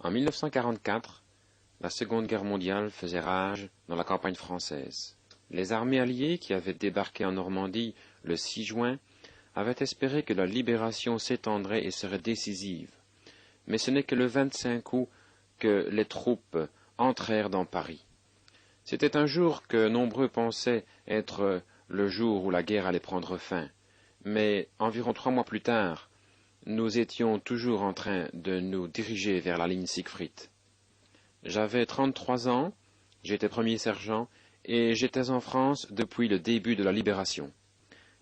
En 1944, la Seconde Guerre mondiale faisait rage dans la campagne française. Les armées alliées qui avaient débarqué en Normandie le 6 juin avaient espéré que la libération s'étendrait et serait décisive. Mais ce n'est que le 25 août que les troupes entrèrent dans Paris. C'était un jour que nombreux pensaient être le jour où la guerre allait prendre fin. Mais environ 3 mois plus tard, nous étions toujours en train de nous diriger vers la ligne Siegfried. J'avais 33 ans, j'étais premier sergent, et j'étais en France depuis le début de la libération.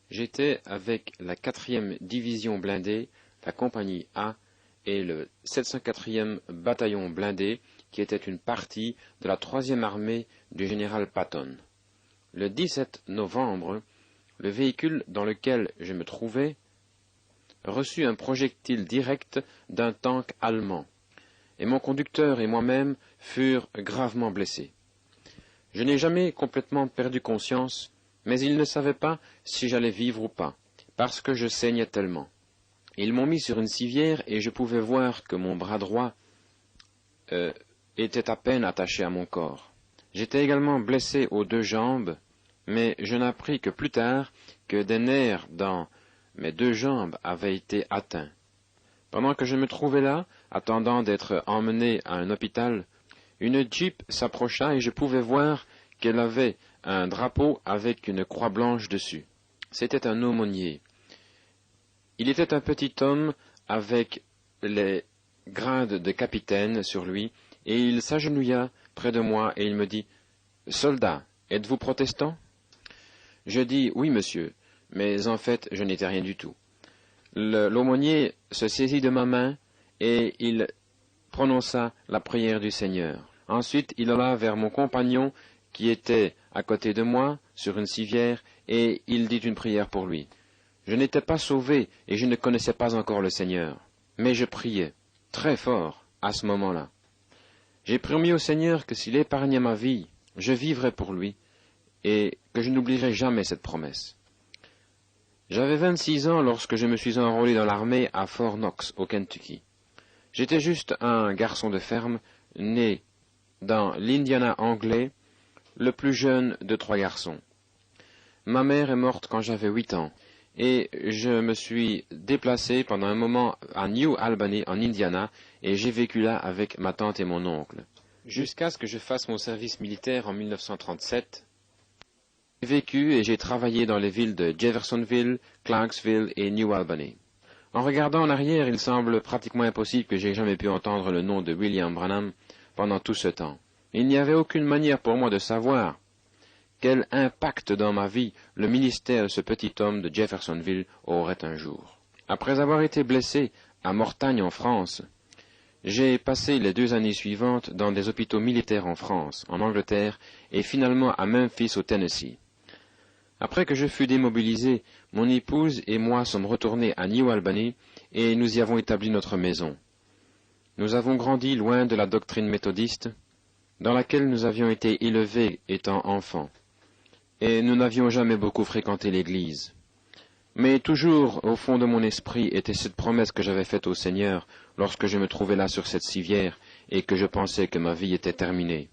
J'étais avec la 4e division blindée, la compagnie A, et le 704e bataillon blindé, qui était une partie de la 3e armée du général Patton. Le 17 novembre, le véhicule dans lequel je me trouvais reçut un projectile direct d'un tank allemand, et mon conducteur et moi-même furent gravement blessés. Je n'ai jamais complètement perdu conscience, mais ils ne savaient pas si j'allais vivre ou pas, parce que je saignais tellement. Ils m'ont mis sur une civière et je pouvais voir que mon bras droit était à peine attaché à mon corps. J'étais également blessé aux 2 jambes, mais je n'appris que plus tard que des nerfs dans mes 2 jambes avaient été atteints. Pendant que je me trouvais là, attendant d'être emmené à un hôpital, une Jeep s'approcha et je pouvais voir qu'elle avait un drapeau avec une croix blanche dessus. C'était un aumônier. Il était un petit homme avec les grades de capitaine sur lui, et il s'agenouilla près de moi et il me dit « Soldat, êtes-vous protestant ?» Je dis « Oui, monsieur », mais en fait, je n'étais rien du tout. L'aumônier se saisit de ma main et il prononça la prière du Seigneur. Ensuite, il alla vers mon compagnon qui était à côté de moi, sur une civière, et il dit une prière pour lui. Je n'étais pas sauvé et je ne connaissais pas encore le Seigneur, mais je priais, très fort, à ce moment-là. J'ai promis au Seigneur que s'il épargnait ma vie, je vivrais pour lui, et que je n'oublierai jamais cette promesse. J'avais 26 ans lorsque je me suis enrôlé dans l'armée à Fort Knox, au Kentucky. J'étais juste un garçon de ferme, né dans l'Indiana anglais, le plus jeune de 3 garçons. Ma mère est morte quand j'avais 8 ans, et je me suis déplacé pendant un moment à New Albany, en Indiana, et j'ai vécu là avec ma tante et mon oncle. Jusqu'à ce que je fasse mon service militaire en 1937, j'ai vécu et j'ai travaillé dans les villes de Jeffersonville, Clarksville et New Albany. En regardant en arrière, il semble pratiquement impossible que j'aie jamais pu entendre le nom de William Branham pendant tout ce temps. Il n'y avait aucune manière pour moi de savoir quel impact dans ma vie le ministère de ce petit homme de Jeffersonville aurait un jour. Après avoir été blessé à Mortagne en France, j'ai passé les 2 années suivantes dans des hôpitaux militaires en France, en Angleterre et finalement à Memphis au Tennessee. Après que je fus démobilisé, mon épouse et moi sommes retournés à New Albany et nous y avons établi notre maison. Nous avons grandi loin de la doctrine méthodiste, dans laquelle nous avions été élevés étant enfants, et nous n'avions jamais beaucoup fréquenté l'Église. Mais toujours au fond de mon esprit était cette promesse que j'avais faite au Seigneur lorsque je me trouvais là sur cette civière et que je pensais que ma vie était terminée.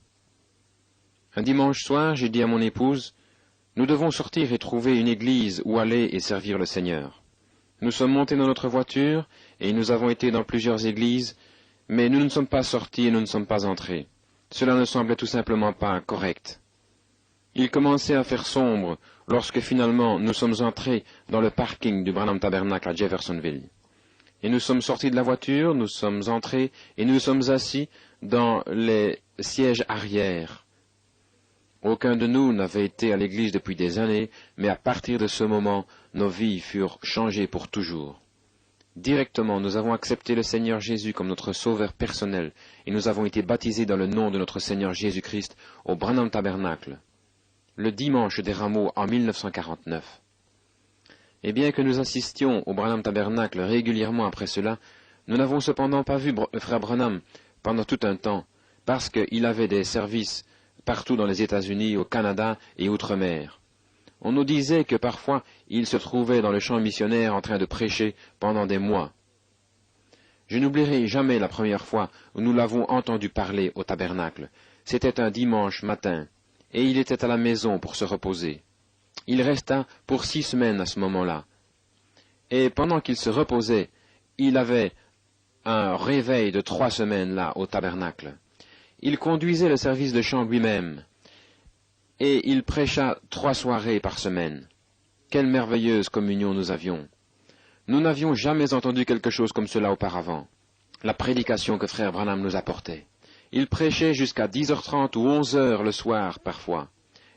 Un dimanche soir, j'ai dit à mon épouse, « Nous devons sortir et trouver une église où aller et servir le Seigneur. » Nous sommes montés dans notre voiture et nous avons été dans plusieurs églises, mais nous ne sommes pas sortis et nous ne sommes pas entrés. Cela ne semblait tout simplement pas correct. Il commençait à faire sombre lorsque finalement nous sommes entrés dans le parking du Branham Tabernacle à Jeffersonville. Et nous sommes sortis de la voiture, nous sommes entrés et nous sommes assis dans les sièges arrière. Aucun de nous n'avait été à l'église depuis des années, mais à partir de ce moment, nos vies furent changées pour toujours. Directement, nous avons accepté le Seigneur Jésus comme notre sauveur personnel, et nous avons été baptisés dans le nom de notre Seigneur Jésus-Christ au Branham Tabernacle, le dimanche des Rameaux en 1949. Et bien que nous assistions au Branham Tabernacle régulièrement après cela, nous n'avons cependant pas vu frère Branham pendant tout un temps, parce qu'il avait des services partout dans les États-Unis, au Canada et outre-mer. On nous disait que parfois il se trouvait dans le champ missionnaire en train de prêcher pendant des mois. Je n'oublierai jamais la première fois où nous l'avons entendu parler au tabernacle. C'était un dimanche matin, et il était à la maison pour se reposer. Il resta pour 6 semaines à ce moment-là. Et pendant qu'il se reposait, il avait un réveil de 3 semaines là au tabernacle. Il conduisait le service de chant lui-même, et il prêcha 3 soirées par semaine. Quelle merveilleuse communion nous avions! Nous n'avions jamais entendu quelque chose comme cela auparavant. La prédication que frère Branham nous apportait. Il prêchait jusqu'à 10h30 ou 11h le soir parfois,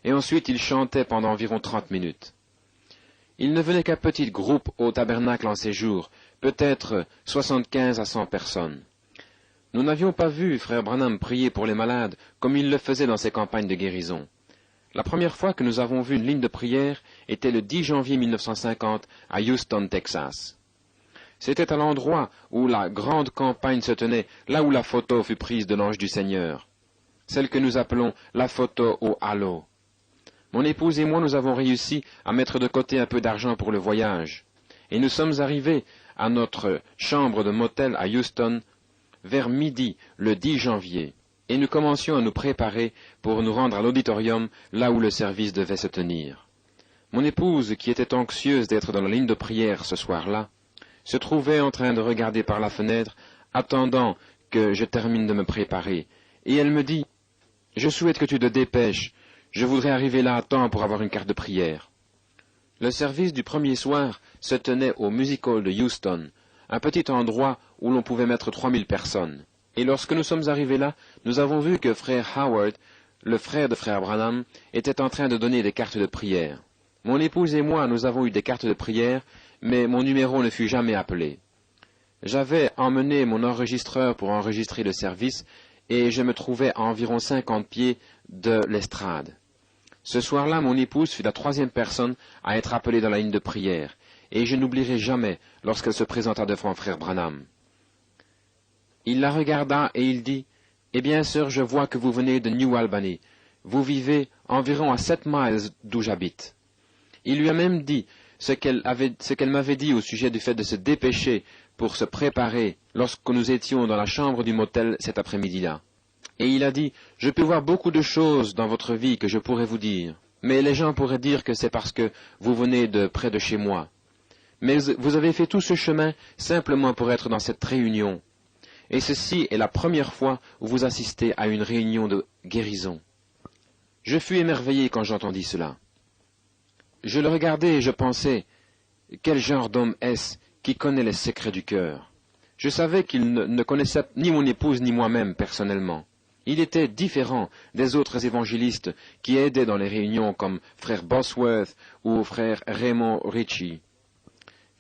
et ensuite il chantait pendant environ 30 minutes. Il ne venait qu'un petit groupe au tabernacle en ces jours, peut-être 75 à 100 personnes. Nous n'avions pas vu frère Branham prier pour les malades comme il le faisait dans ses campagnes de guérison. La première fois que nous avons vu une ligne de prière était le 10 janvier 1950 à Houston, Texas. C'était à l'endroit où la grande campagne se tenait, là où la photo fut prise de l'ange du Seigneur, celle que nous appelons la photo au halo. Mon épouse et moi, nous avons réussi à mettre de côté un peu d'argent pour le voyage, et nous sommes arrivés à notre chambre de motel à Houston vers midi le 10 janvier. Et nous commencions à nous préparer pour nous rendre à l'auditorium, là où le service devait se tenir. Mon épouse, qui était anxieuse d'être dans la ligne de prière ce soir-là, se trouvait en train de regarder par la fenêtre, attendant que je termine de me préparer, et elle me dit « Je souhaite que tu te dépêches, je voudrais arriver là à temps pour avoir une carte de prière. » Le service du premier soir se tenait au Music Hall de Houston, un petit endroit où l'on pouvait mettre 3000 personnes. Et lorsque nous sommes arrivés là, nous avons vu que frère Howard, le frère de frère Branham, était en train de donner des cartes de prière. Mon épouse et moi, nous avons eu des cartes de prière, mais mon numéro ne fut jamais appelé. J'avais emmené mon enregistreur pour enregistrer le service, et je me trouvais à environ 50 pieds de l'estrade. Ce soir-là, mon épouse fut la 3e personne à être appelée dans la ligne de prière, et je n'oublierai jamais lorsqu'elle se présenta devant frère Branham. Il la regarda et il dit « Eh bien, sœur, je vois que vous venez de New Albany. Vous vivez environ à 7 miles d'où j'habite. » Il lui a même dit ce qu'elle m'avait dit au sujet du fait de se dépêcher pour se préparer lorsque nous étions dans la chambre du motel cet après-midi-là. Et il a dit « Je peux voir beaucoup de choses dans votre vie que je pourrais vous dire, mais les gens pourraient dire que c'est parce que vous venez de près de chez moi. Mais vous avez fait tout ce chemin simplement pour être dans cette réunion. Et ceci est la première fois où vous assistez à une réunion de guérison. » Je fus émerveillé quand j'entendis cela. Je le regardais et je pensais, quel genre d'homme est-ce qui connaît les secrets du cœur? Je savais qu'il ne connaissait ni mon épouse ni moi-même personnellement. Il était différent des autres évangélistes qui aidaient dans les réunions comme frère Bosworth ou frère Raymond Ritchie.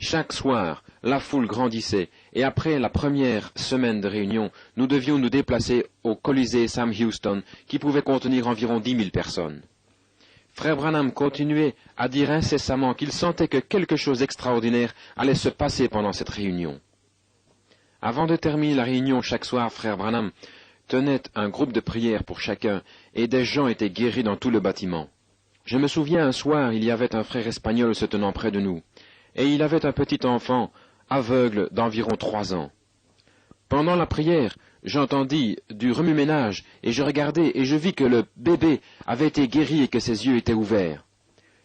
Chaque soir, la foule grandissait, et après la première semaine de réunion, nous devions nous déplacer au Colisée Sam Houston, qui pouvait contenir environ 10 000 personnes. Frère Branham continuait à dire incessamment qu'il sentait que quelque chose d'extraordinaire allait se passer pendant cette réunion. Avant de terminer la réunion chaque soir, frère Branham tenait un groupe de prière pour chacun, et des gens étaient guéris dans tout le bâtiment. Je me souviens un soir, il y avait un frère espagnol se tenant près de nous, et il avait un petit enfant, aveugle d'environ 3 ans. Pendant la prière, j'entendis du remue-ménage, et je regardai, et je vis que le bébé avait été guéri et que ses yeux étaient ouverts.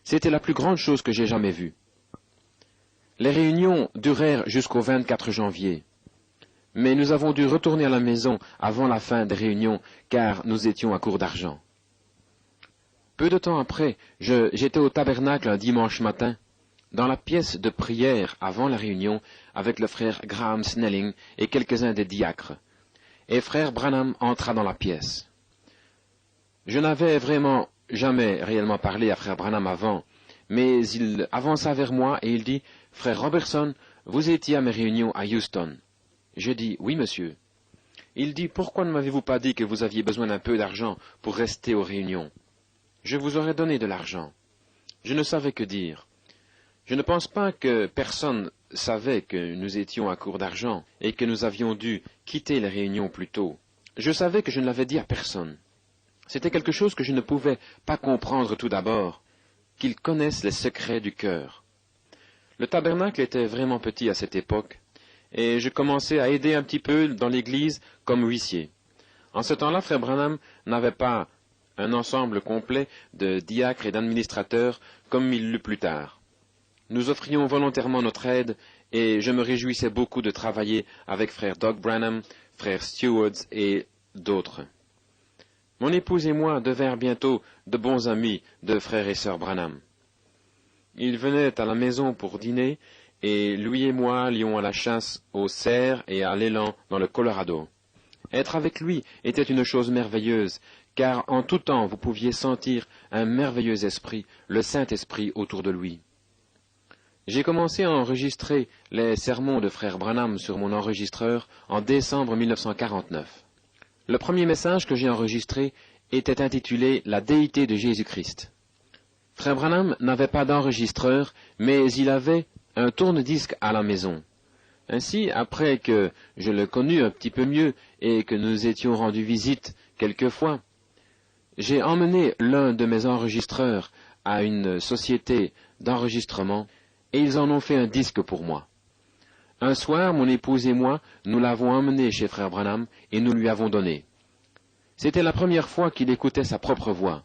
C'était la plus grande chose que j'ai jamais vue. Les réunions durèrent jusqu'au 24 janvier. Mais nous avons dû retourner à la maison avant la fin des réunions, car nous étions à court d'argent. Peu de temps après, j'étais au tabernacle un dimanche matin, dans la pièce de prière avant la réunion, avec le frère Graham Snelling et quelques-uns des diacres. Et frère Branham entra dans la pièce. Je n'avais vraiment jamais réellement parlé à frère Branham avant, mais il avança vers moi et il dit « Frère Robertson, vous étiez à mes réunions à Houston. » Je dis « Oui, monsieur. » Il dit « Pourquoi ne m'avez-vous pas dit que vous aviez besoin d'un peu d'argent pour rester aux réunions? Je vous aurais donné de l'argent. » Je ne savais que dire. Je ne pense pas que personne savait que nous étions à court d'argent et que nous avions dû quitter les réunions plus tôt. Je savais que je ne l'avais dit à personne. C'était quelque chose que je ne pouvais pas comprendre tout d'abord, qu'ils connaissent les secrets du cœur. Le tabernacle était vraiment petit à cette époque, et je commençais à aider un petit peu dans l'église comme huissier. En ce temps-là, frère Branham n'avait pas un ensemble complet de diacres et d'administrateurs comme il l'eut plus tard. Nous offrions volontairement notre aide et je me réjouissais beaucoup de travailler avec frère Doug Branham, frère Stewards et d'autres. Mon épouse et moi devinrent bientôt de bons amis de frère et sœur Branham. Il venait à la maison pour dîner et lui et moi allions à la chasse aux cerfs et à l'élan dans le Colorado. Être avec lui était une chose merveilleuse, car en tout temps vous pouviez sentir un merveilleux esprit, le Saint-Esprit autour de lui. J'ai commencé à enregistrer les sermons de frère Branham sur mon enregistreur en décembre 1949. Le premier message que j'ai enregistré était intitulé « La déité de Jésus-Christ ». Frère Branham n'avait pas d'enregistreur, mais il avait un tourne-disque à la maison. Ainsi, après que je le connus un petit peu mieux et que nous étions rendus visite quelquefois, j'ai emmené l'un de mes enregistreurs à une société d'enregistrement et ils en ont fait un disque pour moi. Un soir, mon épouse et moi, nous l'avons emmené chez frère Branham et nous lui avons donné. C'était la première fois qu'il écoutait sa propre voix.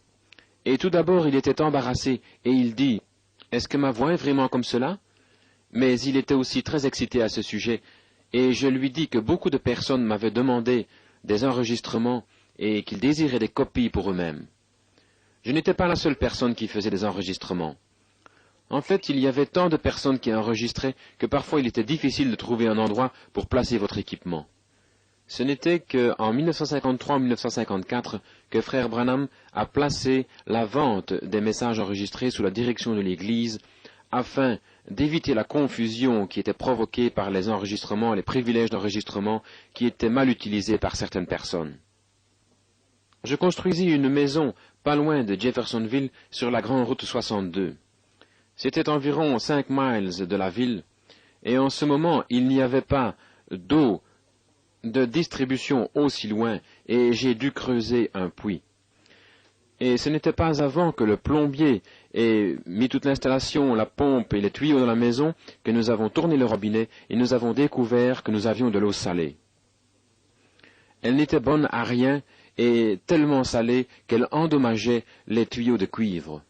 Et tout d'abord, il était embarrassé et il dit « Est-ce que ma voix est vraiment comme cela ?» Mais il était aussi très excité à ce sujet et je lui dis que beaucoup de personnes m'avaient demandé des enregistrements et qu'ils désiraient des copies pour eux-mêmes. Je n'étais pas la seule personne qui faisait des enregistrements. En fait, il y avait tant de personnes qui enregistraient que parfois il était difficile de trouver un endroit pour placer votre équipement. Ce n'était qu'en 1953-1954 que frère Branham a placé la vente des messages enregistrés sous la direction de l'Église afin d'éviter la confusion qui était provoquée par les enregistrements et les privilèges d'enregistrement qui étaient mal utilisés par certaines personnes. Je construisis une maison pas loin de Jeffersonville sur la grande route 62. C'était environ 5 miles de la ville, et en ce moment il n'y avait pas d'eau de distribution aussi loin, et j'ai dû creuser un puits. Et ce n'était pas avant que le plombier ait mis toute l'installation, la pompe et les tuyaux dans la maison que nous avons tourné le robinet et nous avons découvert que nous avions de l'eau salée. Elle n'était bonne à rien et tellement salée qu'elle endommageait les tuyaux de cuivre.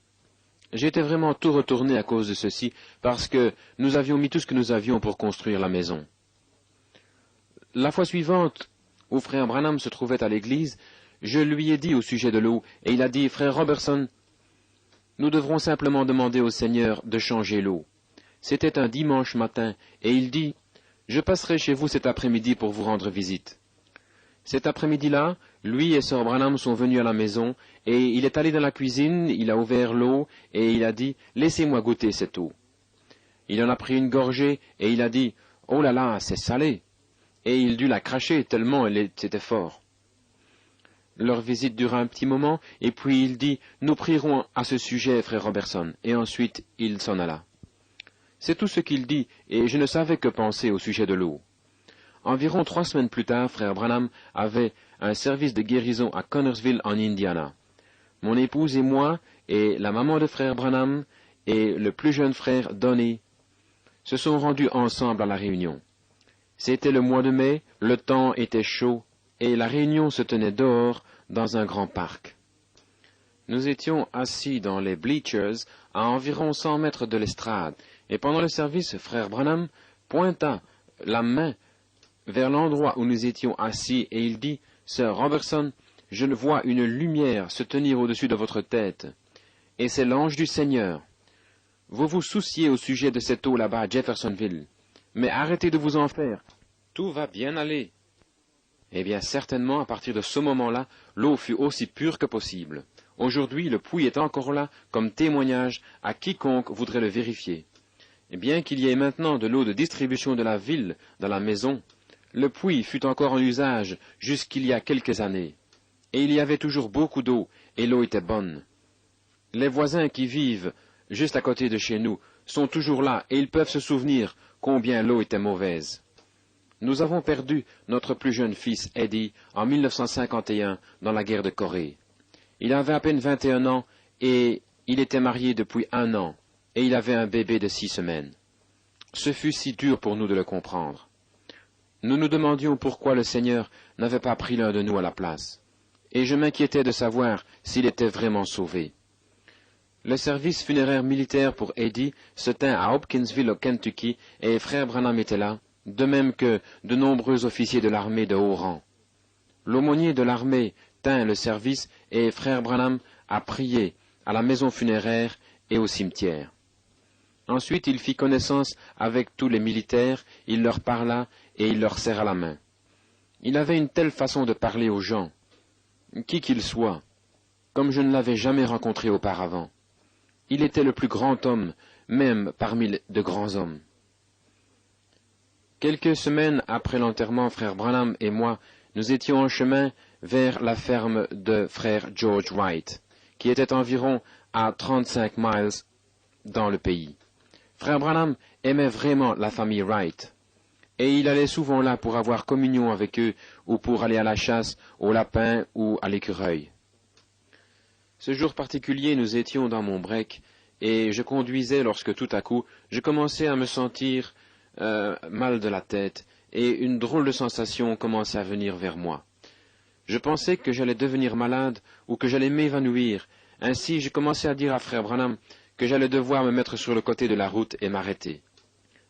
J'étais vraiment tout retourné à cause de ceci, parce que nous avions mis tout ce que nous avions pour construire la maison. La fois suivante, où frère Branham se trouvait à l'église, je lui ai dit au sujet de l'eau, et il a dit, « Frère Robertson, nous devrons simplement demander au Seigneur de changer l'eau. » C'était un dimanche matin, et il dit, « Je passerai chez vous cet après-midi pour vous rendre visite. » Cet après-midi-là, lui et sœur Branham sont venus à la maison, et il est allé dans la cuisine, il a ouvert l'eau, et il a dit, « Laissez-moi goûter cette eau. » Il en a pris une gorgée, et il a dit, « Oh là là, c'est salé !» Et il dut la cracher tellement c'était fort. Leur visite dura un petit moment, et puis il dit, « Nous prierons à ce sujet, frère Robertson. » Et ensuite, il s'en alla. C'est tout ce qu'il dit, et je ne savais que penser au sujet de l'eau. Environ 3 semaines plus tard, frère Branham avait un service de guérison à Connersville, en Indiana. Mon épouse et moi, et la maman de frère Branham, et le plus jeune frère, Donny, se sont rendus ensemble à la réunion. C'était le mois de mai, le temps était chaud, et la réunion se tenait dehors, dans un grand parc. Nous étions assis dans les bleachers, à environ 100 mètres de l'estrade, et pendant le service, frère Branham pointa la main vers l'endroit où nous étions assis, et il dit, « Sir Robertson, je vois une lumière se tenir au-dessus de votre tête, et c'est l'ange du Seigneur. Vous vous souciez au sujet de cette eau là-bas à Jeffersonville, mais arrêtez de vous en faire. Tout va bien aller. » Eh bien, certainement, à partir de ce moment-là, l'eau fut aussi pure que possible. Aujourd'hui, le puits est encore là comme témoignage à quiconque voudrait le vérifier. Et bien qu'il y ait maintenant de l'eau de distribution de la ville dans la maison, le puits fut encore en usage jusqu'il y a quelques années. Et il y avait toujours beaucoup d'eau, et l'eau était bonne. Les voisins qui vivent juste à côté de chez nous sont toujours là, et ils peuvent se souvenir combien l'eau était mauvaise. Nous avons perdu notre plus jeune fils, Eddie, en 1951, dans la guerre de Corée. Il avait à peine 21 ans, et il était marié depuis 1 an, et il avait un bébé de 6 semaines. Ce fut si dur pour nous de le comprendre. nous nous demandions pourquoi le Seigneur n'avait pas pris l'un de nous à la place, et je m'inquiétais de savoir s'il était vraiment sauvé. Le service funéraire militaire pour Eddie se tint à Hopkinsville, au Kentucky, et frère Branham était là, de même que de nombreux officiers de l'armée de haut rang. L'aumônier de l'armée tint le service et frère Branham a prié à la maison funéraire et au cimetière. Ensuite, il fit connaissance avec tous les militaires, il leur parla et il leur serra la main. Il avait une telle façon de parler aux gens, qui qu'ils soient, comme je ne l'avais jamais rencontré auparavant. Il était le plus grand homme, même parmi de grands hommes. Quelques semaines après l'enterrement, frère Branham et moi, nous étions en chemin vers la ferme de frère George Wright, qui était environ à 35 miles dans le pays. Frère Branham aimait vraiment la famille Wright, et il allait souvent là pour avoir communion avec eux ou pour aller à la chasse, au lapin ou à l'écureuil. Ce jour particulier, nous étions dans mon break, et je conduisais lorsque tout à coup, je commençais à me sentir mal de la tête, et une drôle de sensation commençait à venir vers moi. Je pensais que j'allais devenir malade ou que j'allais m'évanouir. Ainsi, je commençais à dire à frère Branham que j'allais devoir me mettre sur le côté de la route et m'arrêter.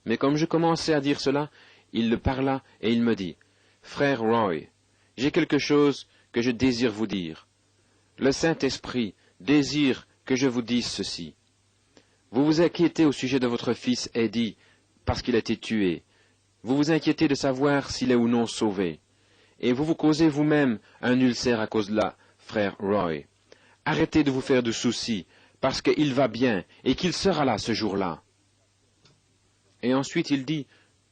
Mais comme je commençais à dire cela, il le parla et il me dit, « Frère Roy, j'ai quelque chose que je désire vous dire. Le Saint-Esprit désire que je vous dise ceci. Vous vous inquiétez au sujet de votre fils Eddie, parce qu'il a été tué. Vous vous inquiétez de savoir s'il est ou non sauvé. Et vous vous causez vous-même un ulcère à cause de là, frère Roy. Arrêtez de vous faire de soucis, parce qu'il va bien, et qu'il sera là ce jour-là. » Et ensuite il dit,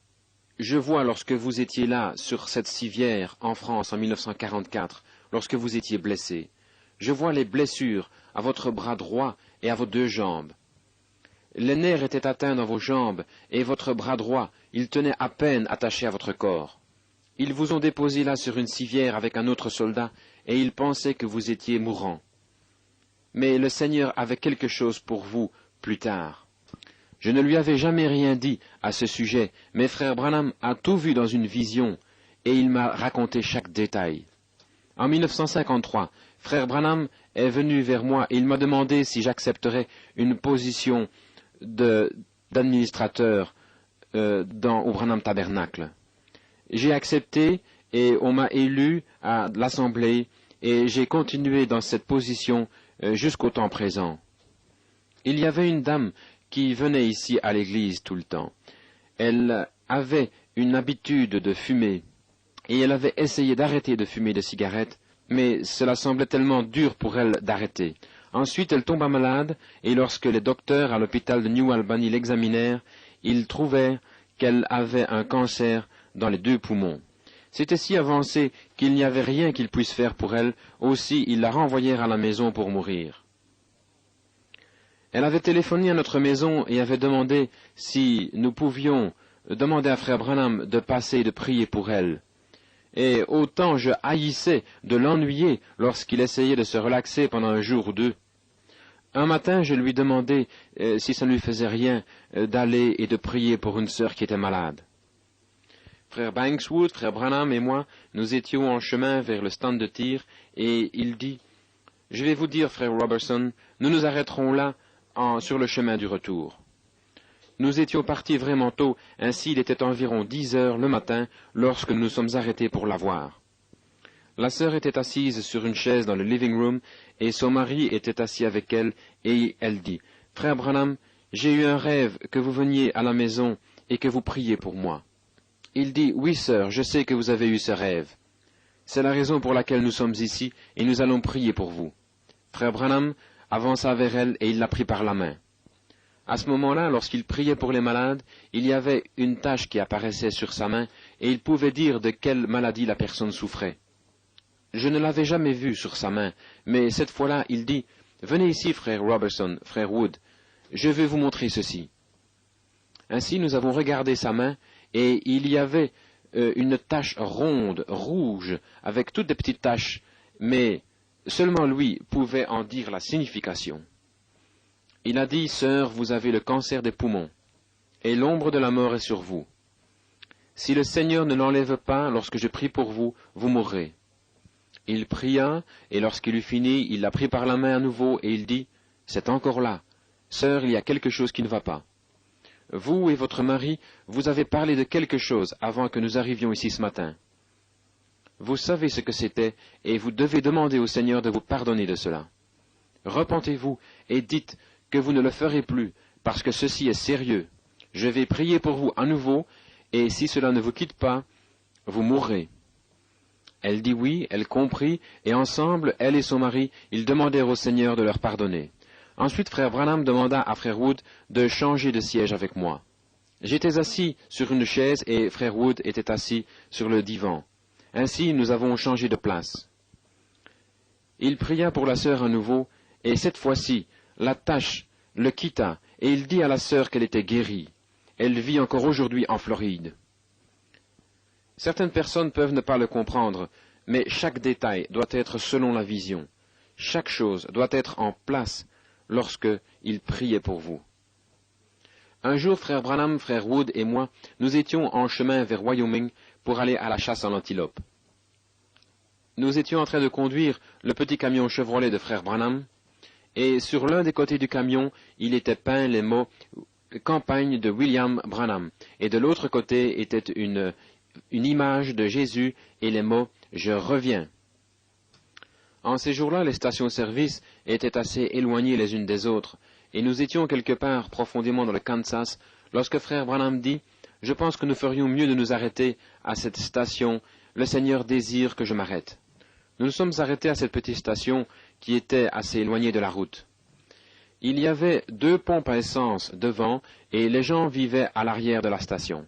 « Je vois lorsque vous étiez là, sur cette civière, en France, en 1944, lorsque vous étiez blessé. Je vois les blessures à votre bras droit et à vos deux jambes. Les nerfs étaient atteints dans vos jambes, et votre bras droit, il tenait à peine attaché à votre corps. Ils vous ont déposé là sur une civière avec un autre soldat, et ils pensaient que vous étiez mourant. Mais le Seigneur avait quelque chose pour vous plus tard. Je ne lui avais jamais rien dit à ce sujet, mais frère Branham a tout vu dans une vision, et il m'a raconté chaque détail. En 1953, frère Branham est venu vers moi et il m'a demandé si j'accepterais une position d'administrateur au Branham Tabernacle. J'ai accepté et on m'a élu à l'Assemblée et j'ai continué dans cette position jusqu'au temps présent. Il y avait une dame qui venait ici à l'église tout le temps. Elle avait une habitude de fumer et elle avait essayé d'arrêter de fumer de cigarettes, mais cela semblait tellement dur pour elle d'arrêter. Ensuite, elle tomba malade, et lorsque les docteurs à l'hôpital de New Albany l'examinèrent, ils trouvèrent qu'elle avait un cancer dans les deux poumons. C'était si avancé qu'il n'y avait rien qu'ils puissent faire pour elle, aussi ils la renvoyèrent à la maison pour mourir. Elle avait téléphoné à notre maison et avait demandé si nous pouvions demander à frère Branham de passer et de prier pour elle. Et autant je haïssais de l'ennuyer lorsqu'il essayait de se relaxer pendant un jour ou deux. Un matin, je lui demandai si ça ne lui faisait rien d'aller et de prier pour une sœur qui était malade. Frère Bankswood, frère Branham et moi, nous étions en chemin vers le stand de tir, et il dit, « Je vais vous dire, frère Robertson, nous nous arrêterons là sur le chemin du retour. » Nous étions partis vraiment tôt, ainsi il était environ 10 heures le matin lorsque nous nous sommes arrêtés pour la voir. La sœur était assise sur une chaise dans le living room et son mari était assis avec elle et elle dit, « Frère Branham, j'ai eu un rêve que vous veniez à la maison et que vous priez pour moi. » Il dit, « Oui, sœur, je sais que vous avez eu ce rêve. C'est la raison pour laquelle nous sommes ici et nous allons prier pour vous. » Frère Branham avança vers elle et il la prit par la main. À ce moment-là, lorsqu'il priait pour les malades, il y avait une tache qui apparaissait sur sa main, et il pouvait dire de quelle maladie la personne souffrait. Je ne l'avais jamais vu sur sa main, mais cette fois-là, il dit, « Venez ici, frère Robertson, frère Wood, je vais vous montrer ceci. » Ainsi, nous avons regardé sa main, et il y avait une tache ronde, rouge, avec toutes des petites taches, mais seulement lui pouvait en dire la signification. Il a dit, « Sœur, vous avez le cancer des poumons, et l'ombre de la mort est sur vous. Si le Seigneur ne l'enlève pas lorsque je prie pour vous, vous mourrez. » Il pria, et lorsqu'il eut fini, il la prit par la main à nouveau, et il dit, « C'est encore là. Sœur, il y a quelque chose qui ne va pas. Vous et votre mari, vous avez parlé de quelque chose avant que nous arrivions ici ce matin. Vous savez ce que c'était, et vous devez demander au Seigneur de vous pardonner de cela. Repentez-vous, et dites que vous ne le ferez plus, parce que ceci est sérieux. Je vais prier pour vous à nouveau, et si cela ne vous quitte pas, vous mourrez. » Elle dit oui, elle comprit, et ensemble, elle et son mari, ils demandèrent au Seigneur de leur pardonner. Ensuite, frère Branham demanda à frère Wood de changer de siège avec moi. J'étais assis sur une chaise et frère Wood était assis sur le divan. Ainsi, nous avons changé de place. Il pria pour la sœur à nouveau, et cette fois-ci, la tache le quitta, et il dit à la sœur qu'elle était guérie. Elle vit encore aujourd'hui en Floride. Certaines personnes peuvent ne pas le comprendre, mais chaque détail doit être selon la vision. Chaque chose doit être en place lorsque il priait pour vous. Un jour, frère Branham, frère Wood et moi, nous étions en chemin vers Wyoming pour aller à la chasse à l'antilope. Nous étions en train de conduire le petit camion Chevrolet de frère Branham, et sur l'un des côtés du camion, il était peint les mots « Campagne de William Branham », et de l'autre côté était une image de Jésus et les mots « Je reviens ». En ces jours-là, les stations-service étaient assez éloignées les unes des autres, et nous étions quelque part profondément dans le Kansas, lorsque frère Branham dit « Je pense que nous ferions mieux de nous arrêter à cette station, le Seigneur désire que je m'arrête. » Nous nous sommes arrêtés à cette petite station qui était assez éloignée de la route. Il y avait 2 pompes à essence devant, et les gens vivaient à l'arrière de la station.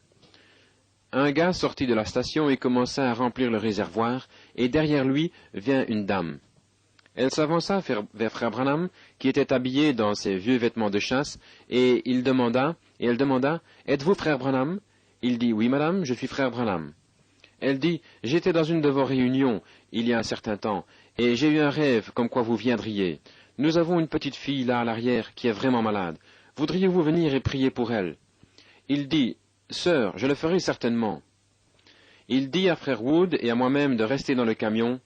Un gars sortit de la station et commença à remplir le réservoir, et derrière lui vient une dame. Elle s'avança vers frère Branham, qui était habillé dans ses vieux vêtements de chasse, et elle demanda, « Êtes-vous frère Branham ?» Il dit, « Oui, madame, je suis frère Branham. » Elle dit, « J'étais dans une de vos réunions, il y a un certain temps, et j'ai eu un rêve comme quoi vous viendriez. Nous avons une petite fille là à l'arrière qui est vraiment malade. Voudriez-vous venir et prier pour elle ?» Il dit, « Sœur, je le ferai certainement. » Il dit à frère Wood et à moi-même de rester dans le camion,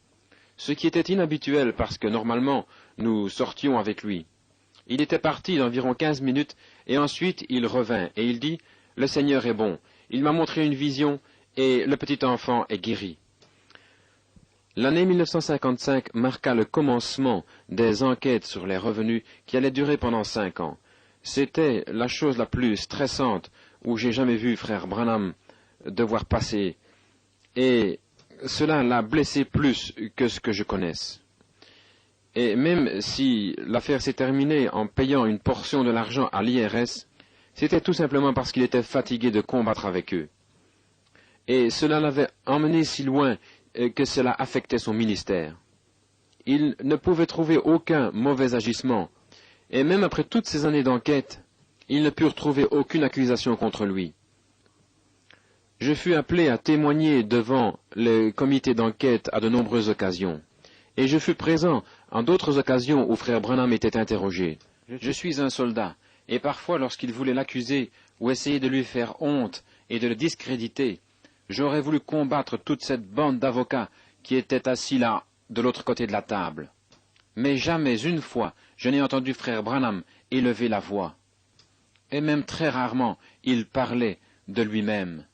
ce qui était inhabituel parce que normalement nous sortions avec lui. Il était parti d'environ 15 minutes et ensuite il revint et il dit, « Le Seigneur est bon. Il m'a montré une vision et le petit enfant est guéri. » L'année 1955 marqua le commencement des enquêtes sur les revenus qui allaient durer pendant 5 ans. C'était la chose la plus stressante où j'ai jamais vu frère Branham devoir passer, et cela l'a blessé plus que ce que je connaisse. Et même si l'affaire s'est terminée en payant une portion de l'argent à l'IRS, c'était tout simplement parce qu'il était fatigué de combattre avec eux. Et cela l'avait emmené si loin que cela affectait son ministère. Il ne pouvait trouver aucun mauvais agissement, et même après toutes ces années d'enquête, ils ne purent trouver aucune accusation contre lui. Je fus appelé à témoigner devant le comité d'enquête à de nombreuses occasions, et je fus présent en d'autres occasions où frère Branham était interrogé. Je suis un soldat, et parfois lorsqu'il voulait l'accuser ou essayer de lui faire honte et de le discréditer, j'aurais voulu combattre toute cette bande d'avocats qui étaient assis là, de l'autre côté de la table. Mais jamais une fois je n'ai entendu frère Branham élever la voix. Et même très rarement il parlait de lui-même.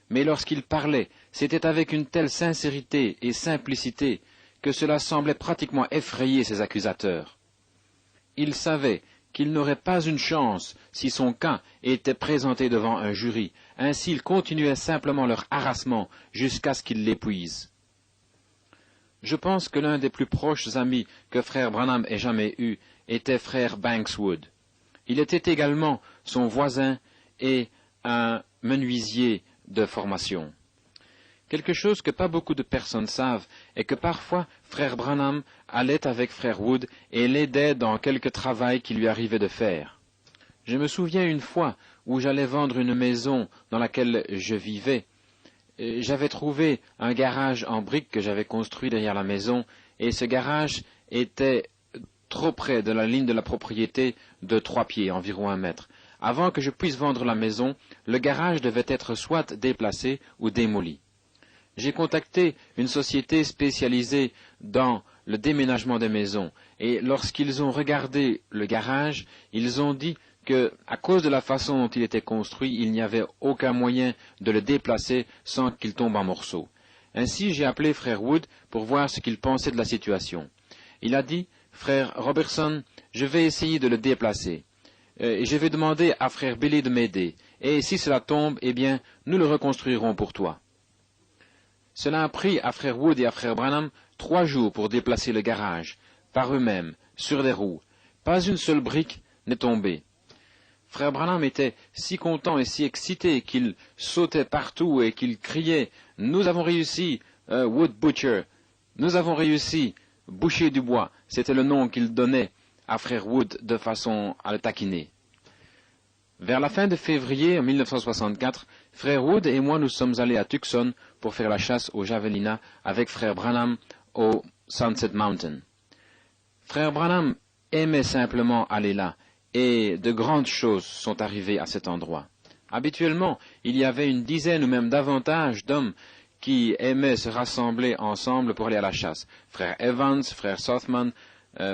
Mais lorsqu'il parlait, c'était avec une telle sincérité et simplicité que cela semblait pratiquement effrayer ses accusateurs. Il savait qu'il n'aurait pas une chance si son cas était présenté devant un jury, ainsi il continuait simplement leur harassement jusqu'à ce qu'ils l'épuisent. Je pense que l'un des plus proches amis que frère Branham ait jamais eu était frère Bankswood. Il était également son voisin et un menuisier de formation. Quelque chose que pas beaucoup de personnes savent est que parfois frère Branham allait avec frère Wood et l'aidait dans quelque travail qui lui arrivait de faire. Je me souviens une fois où j'allais vendre une maison dans laquelle je vivais. J'avais trouvé un garage en briques que j'avais construit derrière la maison, et ce garage était trop près de la ligne de la propriété de 3 pieds, environ 1 mètre. Avant que je puisse vendre la maison, le garage devait être soit déplacé ou démoli. J'ai contacté une société spécialisée dans le déménagement des maisons, et lorsqu'ils ont regardé le garage, ils ont dit que, à cause de la façon dont il était construit, il n'y avait aucun moyen de le déplacer sans qu'il tombe en morceaux. Ainsi, j'ai appelé frère Wood pour voir ce qu'il pensait de la situation. Il a dit, « Frère Robertson, je vais essayer de le déplacer. Et je vais demander à frère Billy de m'aider. Et si cela tombe, eh bien, nous le reconstruirons pour toi. » Cela a pris à frère Wood et à frère Branham 3 jours pour déplacer le garage, par eux-mêmes, sur des roues. Pas une seule brique n'est tombée. Frère Branham était si content et si excité qu'il sautait partout et qu'il criait « Nous avons réussi, Wood Butcher! Nous avons réussi, boucher du bois !» C'était le nom qu'il donnait à frère Wood de façon à le taquiner. Vers la fin de février 1964, frère Wood et moi nous sommes allés à Tucson pour faire la chasse au javelina avec frère Branham au Sunset Mountain. Frère Branham aimait simplement aller là, et de grandes choses sont arrivées à cet endroit. Habituellement, il y avait une dizaine ou même davantage d'hommes qui aimaient se rassembler ensemble pour aller à la chasse. Frère Evans, frère Southman,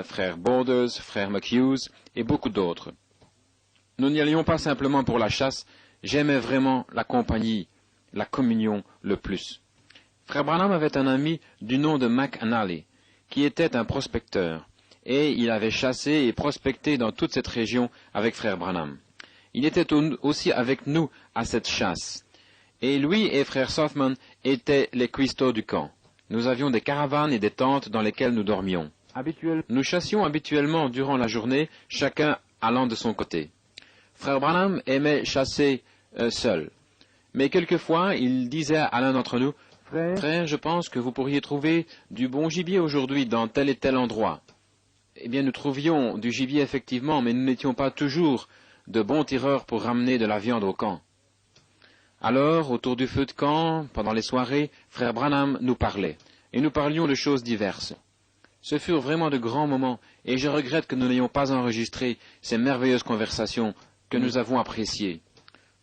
frère Borders, frère McHughes et beaucoup d'autres. Nous n'y allions pas simplement pour la chasse, j'aimais vraiment la compagnie, la communion le plus. Frère Branham avait un ami du nom de Mac Anally, qui était un prospecteur, et il avait chassé et prospecté dans toute cette région avec frère Branham. Il était aussi avec nous à cette chasse, et lui et frère Southman étaient les cuistots du camp. Nous avions des caravanes et des tentes dans lesquelles nous dormions. Nous chassions habituellement durant la journée, chacun allant de son côté. Frère Branham aimait chasser seul, mais quelquefois il disait à l'un d'entre nous, « Frère, je pense que vous pourriez trouver du bon gibier aujourd'hui dans tel et tel endroit. » Eh bien, nous trouvions du gibier effectivement, mais nous n'étions pas toujours de bons tireurs pour ramener de la viande au camp. Alors, autour du feu de camp, pendant les soirées, frère Branham nous parlait, et nous parlions de choses diverses. Ce furent vraiment de grands moments, et je regrette que nous n'ayons pas enregistré ces merveilleuses conversations que nous avons appréciées.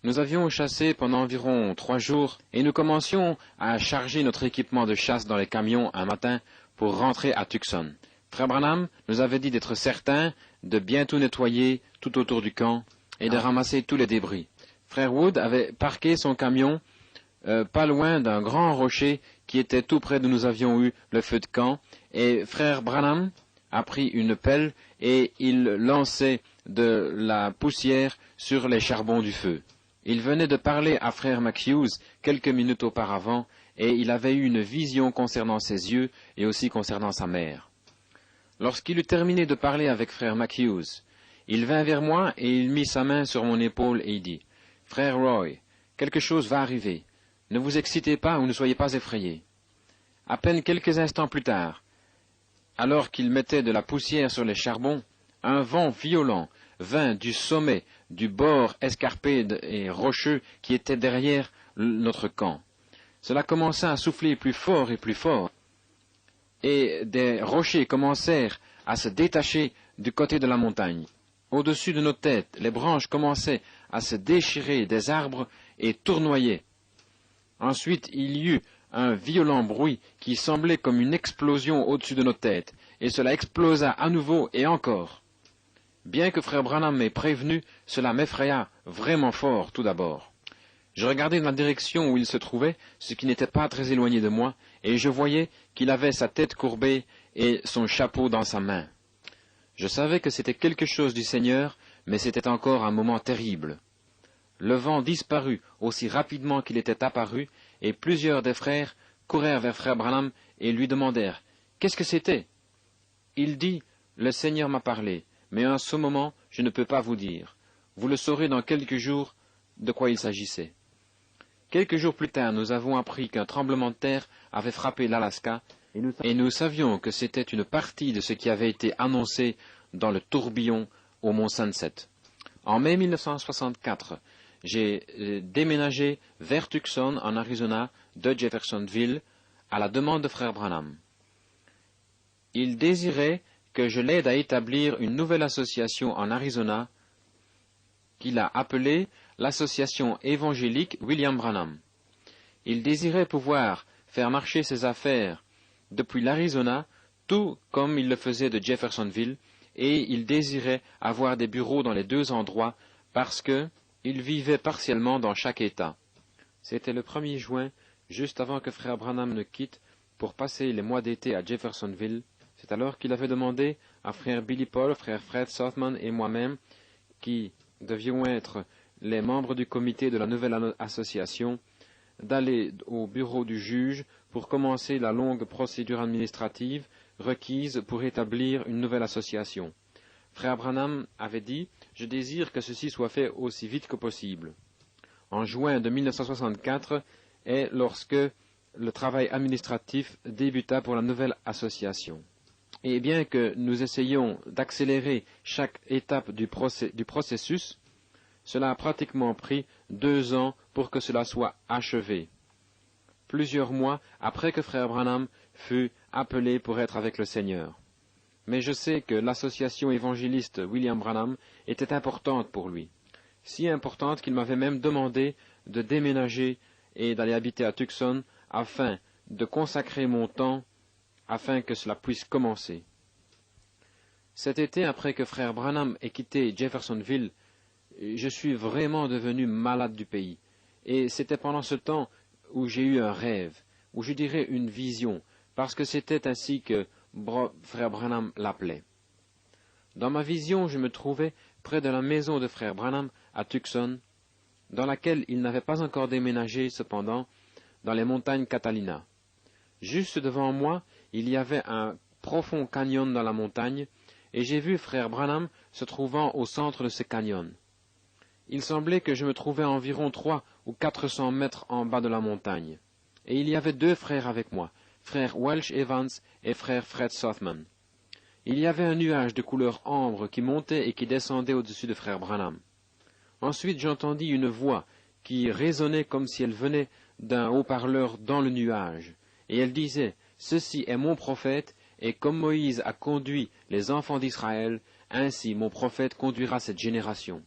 Nous avions chassé pendant environ 3 jours, et nous commencions à charger notre équipement de chasse dans les camions un matin pour rentrer à Tucson. Frère Branham nous avait dit d'être certain de bien tout nettoyer tout autour du camp et de ramasser tous les débris. Frère Wood avait parqué son camion pas loin d'un grand rocher qui était tout près d'où nous avions eu le feu de camp, et frère Branham a pris une pelle et il lançait de la poussière sur les charbons du feu. Il venait de parler à frère McHughes quelques minutes auparavant, et il avait eu une vision concernant ses yeux et aussi concernant sa mère. Lorsqu'il eut terminé de parler avec frère McHughes, il vint vers moi et il mit sa main sur mon épaule et il dit, « Frère Roy, quelque chose va arriver. Ne vous excitez pas ou ne soyez pas effrayés. » À peine quelques instants plus tard, alors qu'il mettait de la poussière sur les charbons, un vent violent vint du sommet du bord escarpé et rocheux qui était derrière notre camp. Cela commença à souffler plus fort, et des rochers commencèrent à se détacher du côté de la montagne. Au-dessus de nos têtes, les branches commençaient à se déchirer des arbres et tournoyaient. Ensuite, il y eut un violent bruit qui semblait comme une explosion au-dessus de nos têtes, et cela explosa à nouveau et encore. Bien que frère Branham m'ait prévenu, cela m'effraya vraiment fort tout d'abord. Je regardai dans la direction où il se trouvait, ce qui n'était pas très éloigné de moi, et je voyais qu'il avait sa tête courbée et son chapeau dans sa main. Je savais que c'était quelque chose du Seigneur, mais c'était encore un moment terrible. Le vent disparut aussi rapidement qu'il était apparu, et plusieurs des frères courèrent vers frère Branham et lui demandèrent « Qu'est-ce que c'était ?» Il dit « Le Seigneur m'a parlé, mais en ce moment je ne peux pas vous dire. Vous le saurez dans quelques jours de quoi il s'agissait. » Quelques jours plus tard, nous avons appris qu'un tremblement de terre avait frappé l'Alaska, et nous savions que c'était une partie de ce qui avait été annoncé dans le tourbillon au mont Sunset. En mai 1964, j'ai déménagé vers Tucson, en Arizona, de Jeffersonville, à la demande de frère Branham. Il désirait que je l'aide à établir une nouvelle association en Arizona qu'il a appelée l'association évangélique William Branham. Il désirait pouvoir faire marcher ses affaires depuis l'Arizona, tout comme il le faisait de Jeffersonville, et il désirait avoir des bureaux dans les deux endroits parce qu'il vivait partiellement dans chaque État. C'était le 1er juin, juste avant que frère Branham ne quitte pour passer les mois d'été à Jeffersonville. C'est alors qu'il avait demandé à frère Billy Paul, frère Fred Sothman et moi-même, qui devions être les membres du comité de la nouvelle association, d'aller au bureau du juge pour commencer la longue procédure administrative requise pour établir une nouvelle association. Frère Branham avait dit « Je désire que ceci soit fait aussi vite que possible ». En juin de 1964 est lorsque le travail administratif débuta pour la nouvelle association. Et bien que nous essayions d'accélérer chaque étape du processus, cela a pratiquement pris 2 ans pour que cela soit achevé, plusieurs mois après que frère Branham fut appelé pour être avec le Seigneur. Mais je sais que l'association évangéliste William Branham était importante pour lui, si importante qu'il m'avait même demandé de déménager et d'aller habiter à Tucson afin de consacrer mon temps afin que cela puisse commencer. Cet été, après que frère Branham ait quitté Jeffersonville, je suis vraiment devenu malade du pays. Et c'était pendant ce temps où j'ai eu un rêve, ou je dirais une vision, parce que c'était ainsi que frère Branham l'appelait. Dans ma vision, je me trouvais près de la maison de frère Branham à Tucson, dans laquelle il n'avait pas encore déménagé cependant, dans les montagnes Catalina. Juste devant moi, il y avait un profond canyon dans la montagne, et j'ai vu frère Branham se trouvant au centre de ce canyon. Il semblait que je me trouvais à environ 300 ou 400 mètres en bas de la montagne. Et il y avait 2 frères avec moi, frère Welch Evans et frère Fred Sothman. Il y avait un nuage de couleur ambre qui montait et qui descendait au-dessus de frère Branham. Ensuite j'entendis une voix qui résonnait comme si elle venait d'un haut-parleur dans le nuage. Et elle disait, « Ceci est mon prophète, et comme Moïse a conduit les enfants d'Israël, ainsi mon prophète conduira cette génération. »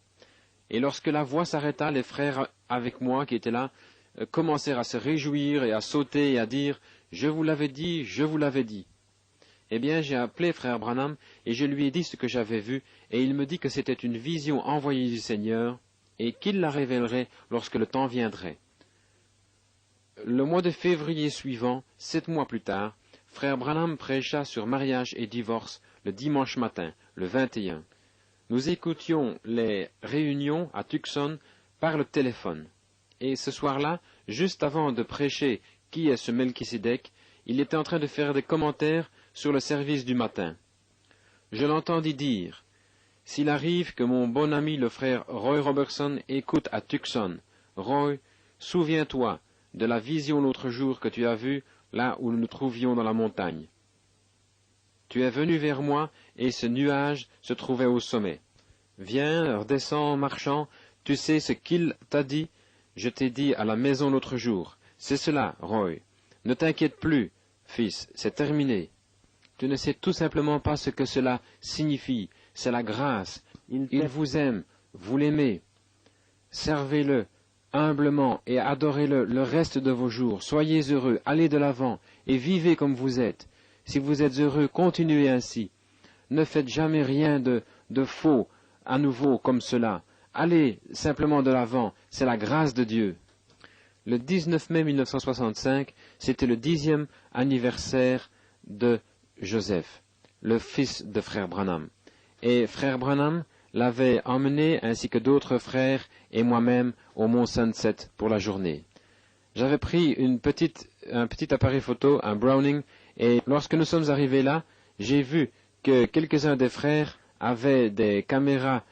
Et lorsque la voix s'arrêta, les frères avec moi qui étaient là commencèrent à se réjouir et à sauter et à dire « Je vous l'avais dit, je vous l'avais dit ». Eh bien, j'ai appelé frère Branham et je lui ai dit ce que j'avais vu, et il me dit que c'était une vision envoyée du Seigneur et qu'il la révélerait lorsque le temps viendrait. Le mois de février suivant, 7 mois plus tard, frère Branham prêcha sur mariage et divorce le dimanche matin, le 21. Nous écoutions les réunions à Tucson par le téléphone. Et ce soir-là, juste avant de prêcher qui est ce Melchisédek, il était en train de faire des commentaires sur le service du matin. Je l'entendis dire, « S'il arrive que mon bon ami le frère Roy Robertson écoute à Tucson, Roy, souviens-toi de la vision l'autre jour que tu as vue là où nous nous trouvions dans la montagne. Tu es venu vers moi, et ce nuage se trouvait au sommet. Viens, redescends marchant, tu sais ce qu'il t'a dit, je t'ai dit à la maison l'autre jour. C'est cela, Roy. Ne t'inquiète plus, fils, c'est terminé. Tu ne sais tout simplement pas ce que cela signifie, c'est la grâce. Il vous aime, vous l'aimez. Servez-le humblement et adorez-le le reste de vos jours. Soyez heureux, allez de l'avant et vivez comme vous êtes. Si vous êtes heureux, continuez ainsi. Ne faites jamais rien de faux à nouveau comme cela. Allez simplement de l'avant, c'est la grâce de Dieu. Le 19 mai 1965, c'était le 10e anniversaire de Joseph, le fils de frère Branham. Et frère Branham l'avait emmené, ainsi que d'autres frères et moi-même, au mont Sunset pour la journée. J'avais pris un petit appareil photo, un Browning, et lorsque nous sommes arrivés là, j'ai vu que quelques-uns des frères avaient des caméras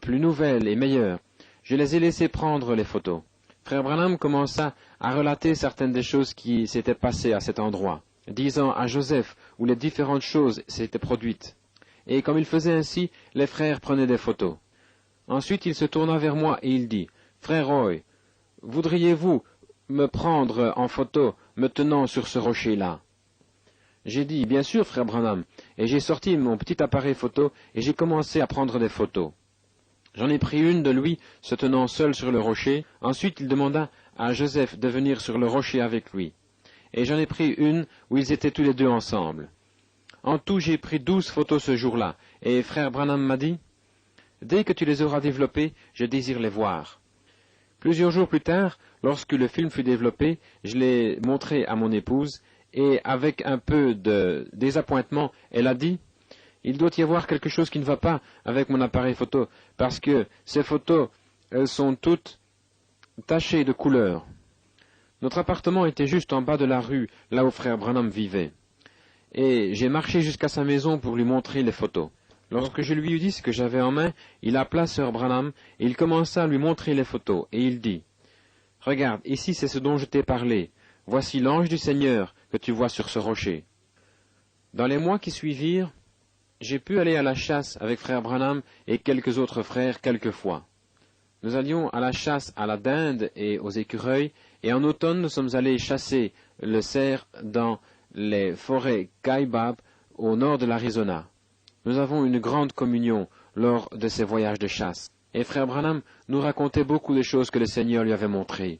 plus nouvelles et meilleures. Je les ai laissés prendre les photos. Frère Branham commença à relater certaines des choses qui s'étaient passées à cet endroit, disant à Joseph où les différentes choses s'étaient produites. Et comme il faisait ainsi, les frères prenaient des photos. Ensuite, il se tourna vers moi et il dit, « Frère Roy, voudriez-vous me prendre en photo me tenant sur ce rocher-là » J'ai dit, « Bien sûr, frère Branham », et j'ai sorti mon petit appareil photo et j'ai commencé à prendre des photos. J'en ai pris une de lui se tenant seul sur le rocher. Ensuite il demanda à Joseph de venir sur le rocher avec lui. Et j'en ai pris une où ils étaient tous les deux ensemble. En tout, j'ai pris 12 photos ce jour-là, et frère Branham m'a dit, « Dès que tu les auras développées, je désire les voir. » Plusieurs jours plus tard, lorsque le film fut développé, je l'ai montré à mon épouse, et avec un peu de désappointement, elle a dit, « Il doit y avoir quelque chose qui ne va pas avec mon appareil photo, parce que ces photos, elles sont toutes tachées de couleur. » Notre appartement était juste en bas de la rue, là où frère Branham vivait. Et j'ai marché jusqu'à sa maison pour lui montrer les photos. Lorsque je lui eus dit ce que j'avais en main, il appela sœur Branham et il commença à lui montrer les photos. Et il dit, « Regarde, ici c'est ce dont je t'ai parlé. Voici l'ange du Seigneur que tu vois sur ce rocher. » Dans les mois qui suivirent, j'ai pu aller à la chasse avec frère Branham et quelques autres frères quelquefois. Nous allions à la chasse à la dinde et aux écureuils, et en automne nous sommes allés chasser le cerf dans les forêts Kaibab au nord de l'Arizona. Nous avons une grande communion lors de ces voyages de chasse. Et frère Branham nous racontait beaucoup des choses que le Seigneur lui avait montrées.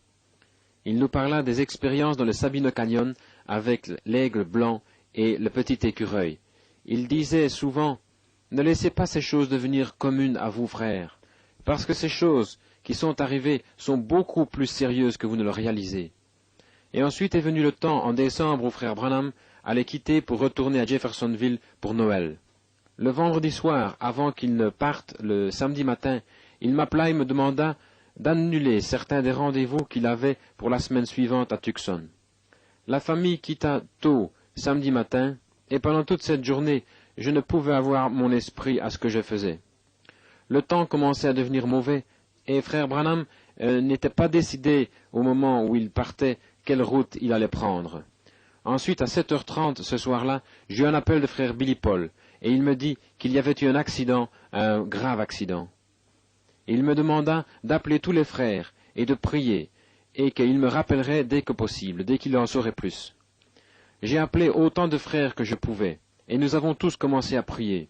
Il nous parla des expériences dans le Sabino Canyon avec l'aigle blanc et le petit écureuil. Il disait souvent, « Ne laissez pas ces choses devenir communes à vous, frères, parce que ces choses qui sont arrivées sont beaucoup plus sérieuses que vous ne le réalisez. » Et ensuite est venu le temps, en décembre, où frère Branham allait quitter pour retourner à Jeffersonville pour Noël. Le vendredi soir, avant qu'il ne parte le samedi matin, il m'appela et me demanda d'annuler certains des rendez-vous qu'il avait pour la semaine suivante à Tucson. La famille quitta tôt samedi matin, et pendant toute cette journée, je ne pouvais avoir mon esprit à ce que je faisais. Le temps commençait à devenir mauvais, et frère Branham n'était pas décidé au moment où il partait quelle route il allait prendre. Ensuite, à 7h30 ce soir-là, j'eus un appel de frère Billy Paul, et il me dit qu'il y avait eu un accident, un grave accident. Il me demanda d'appeler tous les frères et de prier, et qu'il me rappellerait dès que possible, dès qu'il en saurait plus. J'ai appelé autant de frères que je pouvais, et nous avons tous commencé à prier.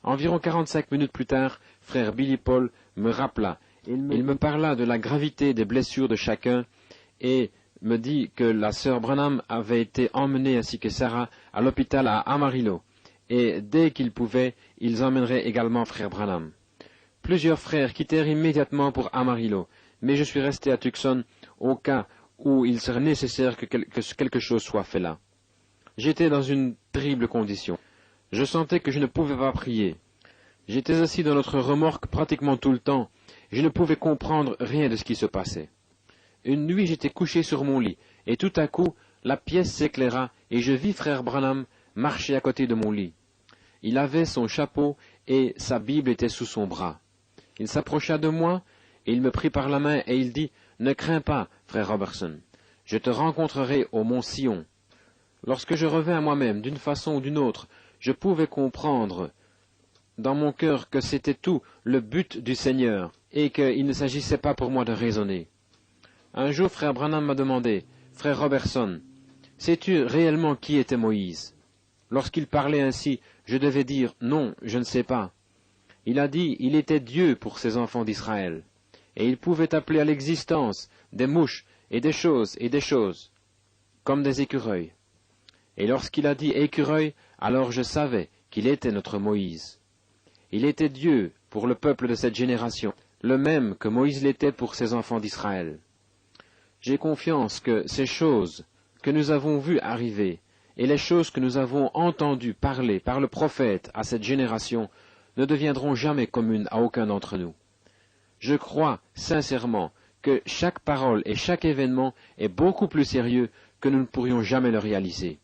Environ 45 minutes plus tard, frère Billy Paul me rappela. Il me parla de la gravité des blessures de chacun, et me dit que la sœur Branham avait été emmenée ainsi que Sarah à l'hôpital à Amarillo, et dès qu'ils pouvaient, ils emmèneraient également frère Branham. Plusieurs frères quittèrent immédiatement pour Amarillo, mais je suis resté à Tucson au cas où il serait nécessaire que quelque chose soit fait là. J'étais dans une terrible condition. Je sentais que je ne pouvais pas prier. J'étais assis dans notre remorque pratiquement tout le temps. Je ne pouvais comprendre rien de ce qui se passait. Une nuit, j'étais couché sur mon lit, et tout à coup, la pièce s'éclaira, et je vis frère Branham marcher à côté de mon lit. Il avait son chapeau, et sa Bible était sous son bras. Il s'approcha de moi, et il me prit par la main, et il dit, « Ne crains pas, frère Robertson, je te rencontrerai au mont Sion. » Lorsque je revins à moi-même, d'une façon ou d'une autre, je pouvais comprendre dans mon cœur que c'était tout le but du Seigneur, et qu'il ne s'agissait pas pour moi de raisonner. Un jour, frère Branham m'a demandé, « Frère Robertson, sais-tu réellement qui était Moïse ?» Lorsqu'il parlait ainsi, je devais dire, « Non, je ne sais pas. » Il a dit, il était Dieu pour ses enfants d'Israël, et il pouvait appeler à l'existence des mouches et des choses, comme des écureuils. Et lorsqu'il a dit écureuil, alors je savais qu'il était notre Moïse. Il était Dieu pour le peuple de cette génération, le même que Moïse l'était pour ses enfants d'Israël. J'ai confiance que ces choses que nous avons vues arriver et les choses que nous avons entendues parler par le prophète à cette génération ne deviendront jamais communes à aucun d'entre nous. Je crois sincèrement que chaque parole et chaque événement est beaucoup plus sérieux que nous ne pourrions jamais le réaliser.